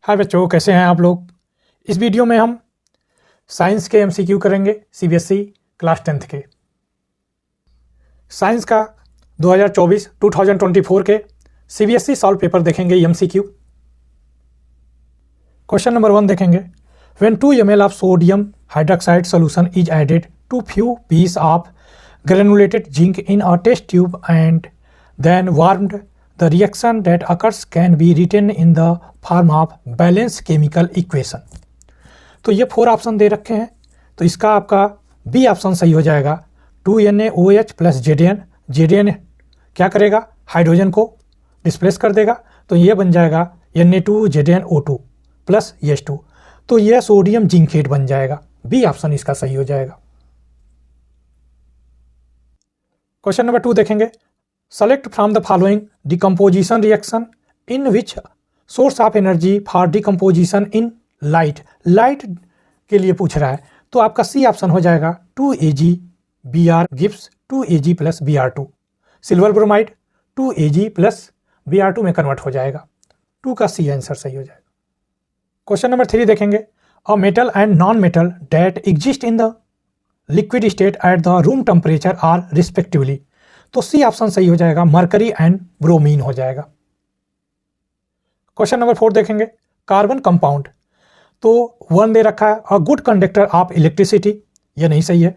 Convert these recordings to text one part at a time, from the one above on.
हाय बच्चों, कैसे हैं आप लोग। इस वीडियो में हम साइंस के एमसीक्यू करेंगे सीबीएसई क्लास 10th के। साइंस का 2024 के सीबीएसई सॉल्व पेपर देखेंगे एमसीक्यू। क्वेश्चन नंबर 1 देखेंगे। When 2 ml of sodium hydroxide solution is added to few piece of granulated zinc in a test tube and then warmed, the reaction that occurs can be written in the form of balanced chemical equation। तो ये 4 option दे रखे हैं, तो इसका आपका B option सही हो जाएगा। 2NaOH प्लस जेडीएन क्या करेगा, हाइड्रोजन को डिस्प्लेस कर देगा, तो ये बन जाएगा Na2ZnO2 प्लस H2, तो ये सोडियम जिंकेट बन जाएगा। बी ऑप्शन इसका सही हो जाएगा। क्वेश्चन नंबर 2 देखेंगे। Select from the following decomposition reaction in which source of energy for decomposition in light। Light के लिए पूछ रहा है, तो आपका सी ऑप्शन हो जाएगा 2Ag Br gives 2Ag plus Br2। Silver bromide 2Ag plus Br2 में कन्वर्ट हो जाएगा। 2 का सी आंसर सही हो जाएगा। क्वेश्चन नंबर 3 देखेंगे। A metal and non metal that exist in the liquid state at the room temperature are respectively, तो C option सही हो जाएगा। मरकरी एंड ब्रोमीन हो जाएगा। क्वेश्चन नंबर 4 देखेंगे। कार्बन कंपाउंड, तो 1 दे रखा है। A good conductor of electricity, ये नहीं सही है।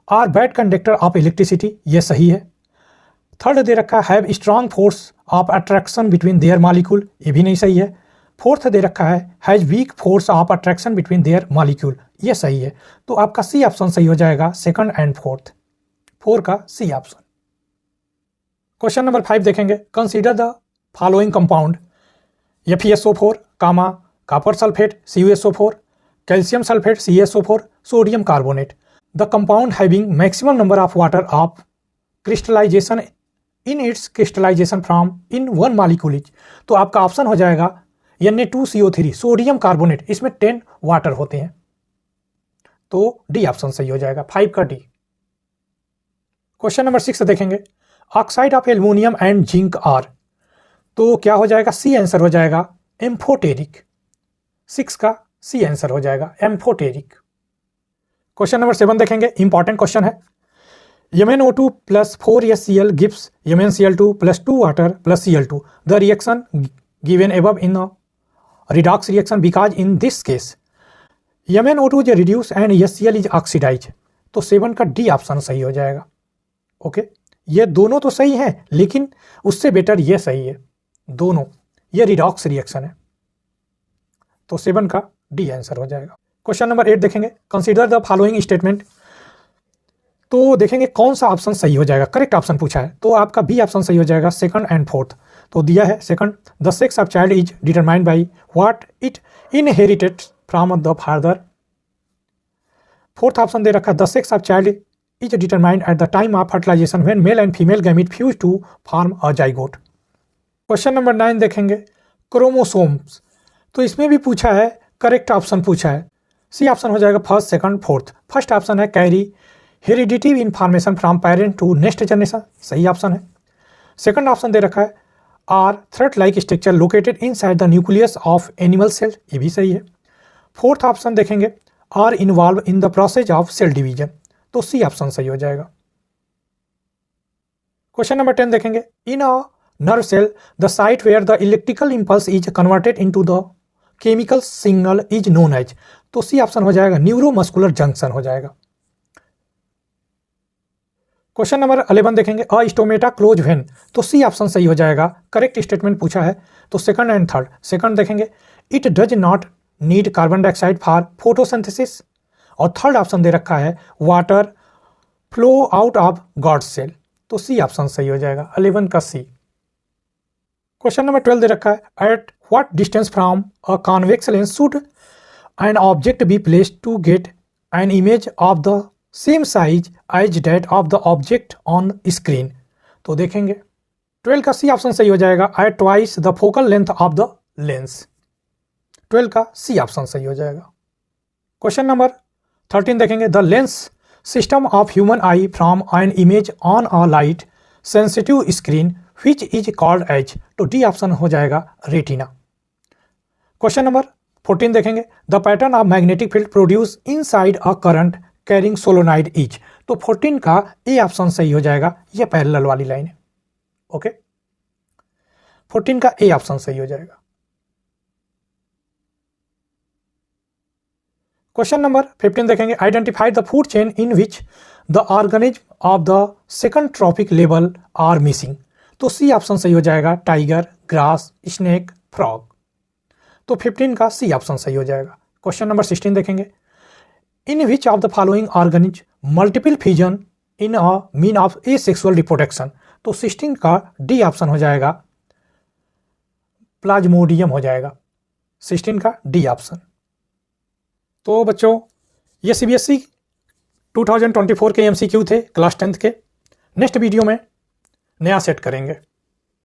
Or bad conductor of electricity, ये सही है। 3rd दे रखा है। Have strong force of attraction between their molecule, ये भी नहीं सही है। 4th दे रखा है। Has weak force of attraction between their molecule, ये सही है। तो आपका सी ऑप्शन सही हो जाएगा। 2nd एंड 4th, 4 का सी ऑप्शन। क्वेश्चन नंबर 5 देखेंगे। Consider the following compound FeSO4, copper sulphate CuSO4, calcium sulphate CaSO4, sodium carbonate. The compound having maximum number of water of crystallisation in its crystallisation from in 1 molecule is, तो आपका option हो जाएगा Na2CO3, sodium carbonate. इसमें 10 water होते हैं, तो D option सही हो जाएगा। 5 का डी। क्वेश्चन नंबर 6 देखेंगे। Oxide of aluminium and zinc are, तो क्या हो जाएगा, सी आंसर हो जाएगा एम्फोटेरिक। 6 का सी आंसर हो जाएगा एम्फोटेरिक। क्वेश्चन नंबर 7 देखेंगे। इंपॉर्टेंट क्वेश्चन है। MnO2 plus 4HCl gives MnCl2 plus 2 water plus Cl2। The reaction given above in redox reaction because in this case MnO2 is reduce and HCl is oxidise, तो 7 का D option सही हो जाएगा। Okay, ये दोनों तो सही हैं, लेकिन उससे बेटर ये सही है दोनों, ये रिडॉक्स रिएक्शन है, तो 7 का डी आंसर हो जाएगा। क्वेश्चन नंबर 8 देखेंगे। कंसीडर द फॉलोइंग स्टेटमेंट, तो देखेंगे कौन सा ऑप्शन सही हो जाएगा। करेक्ट ऑप्शन पूछा है, तो आपका बी ऑप्शन सही हो जाएगा। 2nd एंड 4th, तो दिया है 2nd। The sex of child is determined by what it inherited from the father. 4th option दे रखा है। The sex of child is determined at the time of fertilization when male and female gamete fuse to form a zygote। Question number 9 देखेंगे। Chromosomes, तो इसमें भी पूछा है, correct option पूछा है। सी ऑप्शन हो जाएगा 1st, 2nd, 4th। First option है carry hereditary information from parent to next generation, सही ऑप्शन है। 2nd ऑप्शन दे रखा है। Are thread like structure located inside the nucleus of animal cell, ये भी सही है। 4th ऑप्शन देखेंगे। Are involve in the process of cell division, तो सी ऑप्शन सही हो जाएगा। क्वेश्चन नंबर 10 देखेंगे। In a nerve cell the site where the electrical impulse is converted into the chemical signal is known as, तो C option हो जाएगा neuromuscular junction हो जाएगा। क्वेश्चन नंबर 11 देखेंगे। अ स्टोमेटा क्लोज व्हेन, तो सी ऑप्शन सही हो जाएगा। करेक्ट स्टेटमेंट पूछा है, तो 2nd एंड 3rd। 2nd देखेंगे। It does not need carbon dioxide for photosynthesis, और 3rd ऑप्शन दे रखा है। Water flow out of guard cell, तो सी ऑप्शन सही हो जाएगा। 11 का सी। क्वेश्चन नंबर 12 दे रखा है। At what distance from a convex lens should an object be placed to get an image of the same size as that of the object on screen, तो देखेंगे 12 का सी ऑप्शन सही हो जाएगा। At twice the focal length of the lens, 12 का C option सही हो जाएगा। क्वेश्चन नंबर 13 देखेंगे। The lens system of human eye from an image on a light sensitive screen which is called as, तो D option हो जाएगा retina. Question number 14 देखेंगे, the pattern of magnetic field produce inside a current carrying solenoid each. तो 14 का A option सही हो जाएगा, ये पैरेलल वाली लाइन है। ओके, 14 का ए ऑप्शन सही हो जाएगा। क्वेश्चन नंबर 15 देखेंगे, identify the food chain in which the organism of the second trophic level are missing. तो सी ऑप्शन सही हो जाएगा, टाइगर, ग्रास, स्नेक, फ्रॉग। तो 15 का सी ऑप्शन सही हो जाएगा। क्वेश्चन नंबर 16 देखेंगे, in which of the following organism multiple fission in a mean of a sexual reproduction. तो 16 का डी ऑप्शन हो जाएगा, प्लाज्मोडियम हो जाएगा, 16 का डी ऑप्शन। तो बच्चों ये सीबीएसई 2024 के एमसीक्यू थे क्लास 10th के। नेक्स्ट वीडियो में नया सेट करेंगे।